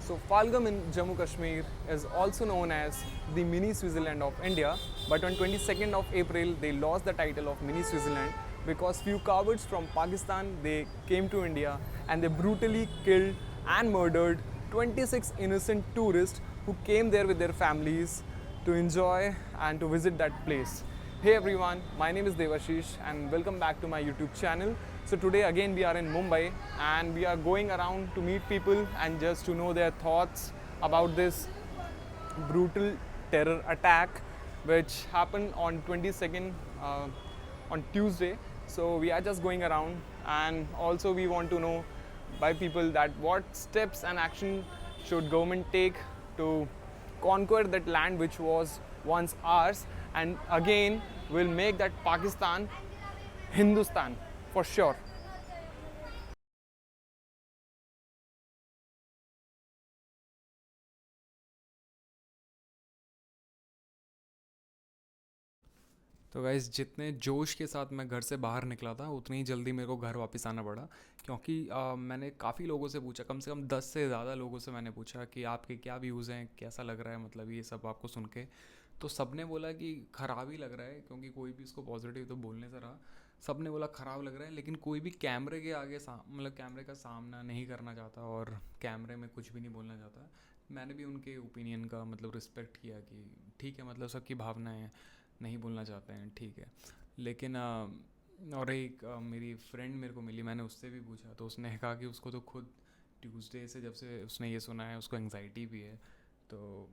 So Falgam in Jammu Kashmir is also known as the mini Switzerland of India, but on 22nd of April they lost the title of mini Switzerland because few cowards from Pakistan they came to India and they brutally killed and murdered 26 innocent tourists who came there with their families to enjoy and to visit that place. Hey everyone, my name is Devashish and welcome back to my YouTube channel. So today again we are in Mumbai and we are going around to meet people and just to know their thoughts about this brutal terror attack which happened on 22nd on Tuesday. So we are just going around and also we want to know by people that what steps and action should government take to conquer that land which was once ours and again will make that Pakistan Hindustan for sure. तो guys जितने जोश के साथ मैं घर से बाहर निकला था उतनी ही जल्दी मेरे को घर वापस आना पड़ा क्योंकि मैंने काफ़ी लोगों से पूछा, कम से कम 10 से ज़्यादा लोगों से मैंने पूछा कि आपके क्या व्यूज़ हैं, कैसा लग रहा है, मतलब ये सब आपको सुन के। तो सब ने बोला कि ख़राब ही लग रहा है, क्योंकि कोई भी इसको पॉजिटिव तो बोलने से रहा। सब ने बोला ख़राब लग रहा है, लेकिन कोई भी कैमरे के आगे मतलब कैमरे का सामना नहीं करना चाहता और कैमरे में कुछ भी नहीं बोलना चाहता। मैंने भी उनके ओपिनियन का मतलब रिस्पेक्ट किया कि ठीक है, मतलब सबकी भावनाएं नहीं बोलना चाहते हैं, ठीक है। लेकिन और एक मेरी फ्रेंड मेरे को मिली, मैंने उससे भी पूछा तो उसने कहा कि उसको तो खुद ट्यूसडे से जब से उसने ये सुना है उसको एंग्जाइटी भी है। तो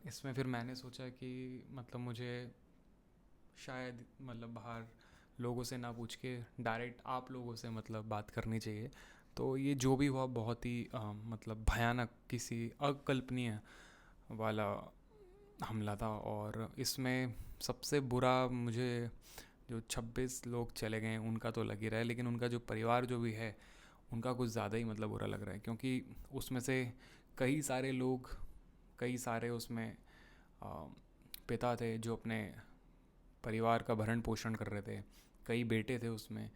इसमें फिर मैंने सोचा कि मतलब मुझे शायद मतलब बाहर लोगों से ना पूछ के डायरेक्ट आप लोगों से मतलब बात करनी चाहिए। तो ये जो भी हुआ बहुत ही मतलब भयानक, किसी अकल्पनीय वाला हमला था। और इसमें सबसे बुरा मुझे जो 26 लोग चले गए उनका तो लग ही रहा है, लेकिन उनका जो परिवार जो भी है उनका कुछ ज़्यादा ही मतलब बुरा लग रहा है, क्योंकि उसमें से कई सारे लोग, कई सारे उसमें पिता थे जो अपने परिवार का भरण पोषण कर रहे थे, कई बेटे थे उसमें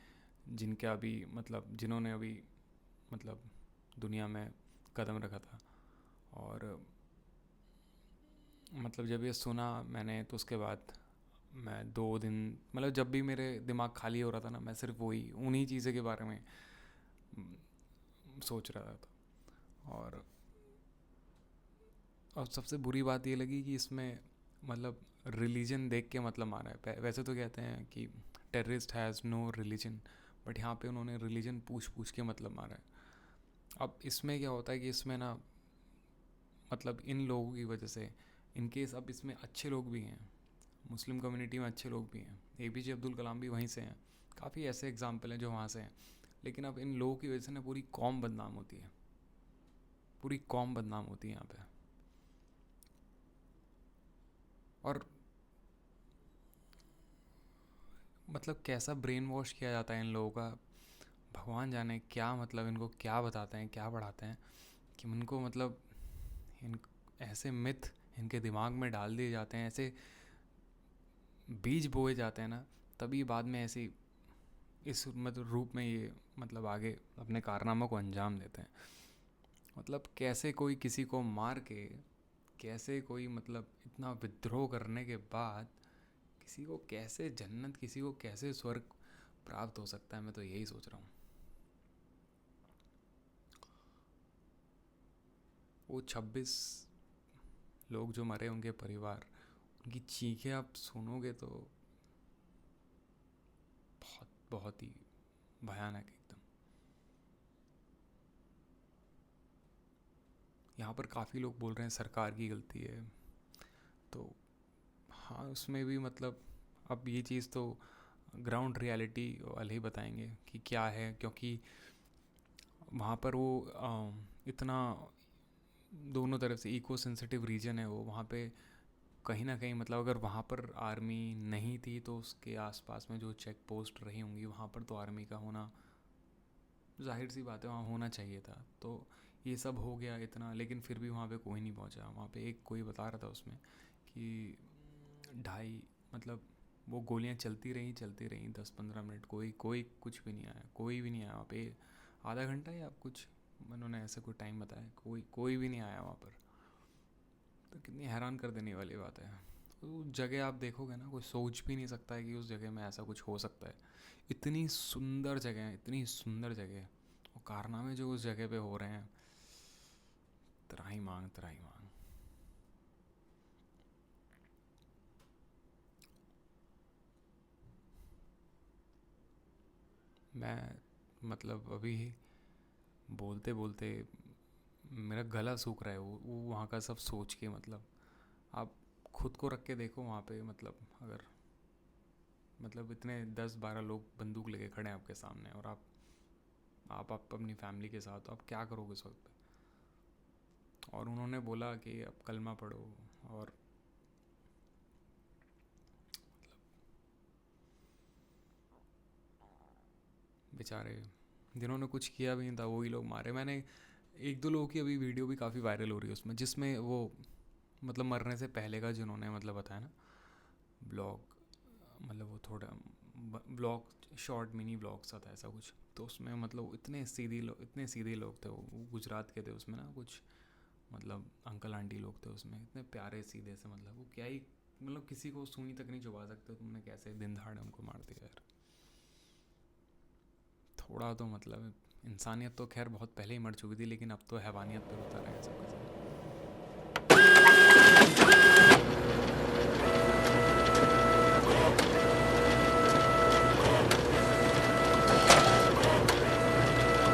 जिनके अभी मतलब जिन्होंने अभी मतलब दुनिया में कदम रखा था। और मतलब जब ये सुना मैंने तो उसके बाद मैं 2 दिन मतलब जब भी मेरे दिमाग खाली हो रहा था ना, मैं सिर्फ वही उन्हीं चीज़ों के बारे में सोच रहा था। और सबसे बुरी बात ये लगी कि इसमें मतलब रिलीजन देख के मतलब मारा है। वैसे तो कहते हैं कि terrorist has no religion, but यहाँ पे उन्होंने रिलीजन पूछ पूछ के मतलब मारा है। अब इसमें क्या होता है कि इसमें ना मतलब इन लोगों की वजह से, इन केस अब इसमें अच्छे लोग भी हैं, मुस्लिम कम्युनिटी में अच्छे लोग भी हैं, APJ अब्दुल कलाम भी वहीं से हैं, काफ़ी ऐसे एग्जाम्पल हैं जो वहाँ से हैं। लेकिन अब इन लोगों की वजह से ना पूरी कौम बदनाम होती है, पूरी कौम बदनाम होती है यहाँ पे। और मतलब कैसा ब्रेन वॉश किया जाता है इन लोगों का, भगवान जाने क्या मतलब इनको क्या बताते हैं, क्या पढ़ाते हैं कि उनको मतलब इन ऐसे मिथ इनके दिमाग में डाल दिए जाते हैं, ऐसे बीज बोए जाते हैं ना, तभी बाद में ऐसी इस मतलब रूप में ये मतलब आगे अपने कारनामों को अंजाम देते हैं। मतलब कैसे कोई किसी को मार के, कैसे कोई मतलब इतना विद्रोह करने के बाद किसी को कैसे जन्नत, किसी को कैसे स्वर्ग प्राप्त हो सकता है, मैं तो यही सोच रहा हूँ। वो 26 लोग जो मरे, उनके परिवार, उनकी चीखें आप सुनोगे तो बहुत बहुत ही भयानक एकदम। यहाँ पर काफ़ी लोग बोल रहे हैं सरकार की गलती है, तो हाँ उसमें भी मतलब अब ये चीज़ तो ग्राउंड रियलिटी वाले ही बताएंगे कि क्या है, क्योंकि वहाँ पर वो इतना दोनों तरफ से इको सेंसिटिव रीजन है वो, वहाँ पे कहीं ना कहीं मतलब अगर वहाँ पर आर्मी नहीं थी तो उसके आसपास में जो चेक पोस्ट रही होंगी वहाँ पर तो आर्मी का होना जाहिर सी बात है, वहाँ होना चाहिए था। तो ये सब हो गया इतना, लेकिन फिर भी वहाँ पे कोई नहीं पहुँचा। वहाँ पे एक कोई बता रहा था उसमें कि ढाई मतलब वो गोलियाँ चलती रहीं 10-15 मिनट, कोई कोई कुछ भी नहीं आया, कोई भी नहीं आया वहाँ पे। आधा घंटा या कुछ उन्होंने ऐसा कोई टाइम बताया, कोई कोई भी नहीं आया वहाँ पर। तो कितनी हैरान कर देने वाली बात है। तो जगह आप देखोगे ना, कोई सोच भी नहीं सकता है कि उस जगह में ऐसा कुछ हो सकता है। इतनी सुंदर जगह है, इतनी सुंदर जगह है, और कारनामे जो उस जगह पे हो रहे हैं, त्राही मांग त्राही मांग। मैं मतलब अभी बोलते बोलते मेरा गला सूख रहा है, वो वहाँ का सब सोच के। मतलब आप खुद को रख के देखो वहाँ पे, मतलब अगर मतलब इतने 10-12 लोग बंदूक लेके खड़े हैं आपके सामने, और आप अपनी फैमिली के साथ, तो आप क्या करोगे उस वक्त पे? और उन्होंने बोला कि अब कलमा पढ़ो, और बेचारे जिन्होंने कुछ किया भी नहीं था वही लोग मारे। मैंने एक दो लोगों की अभी वीडियो भी काफ़ी वायरल हो रही है उसमें, जिसमें वो मतलब मरने से पहले का जिन्होंने मतलब बताया ना, ब्लॉग, मतलब वो थोड़ा ब्लॉग, शॉर्ट मिनी ब्लॉग सा था ऐसा कुछ। तो उसमें मतलब इतने सीधे लोग थे, वो गुजरात के थे उसमें ना कुछ, मतलब अंकल आंटी लोग थे उसमें, इतने प्यारे सीधे से। मतलब वो क्या ही, मतलब किसी को सुई तक नहीं चुबा सकते, तुमने कैसे दिन दहाड़े उनको मार दिया यार। थोड़ा तो मतलब इंसानियत तो खैर बहुत पहले ही मर चुकी थी, लेकिन अब तो हैवानियत पर उतर है सब कुछ।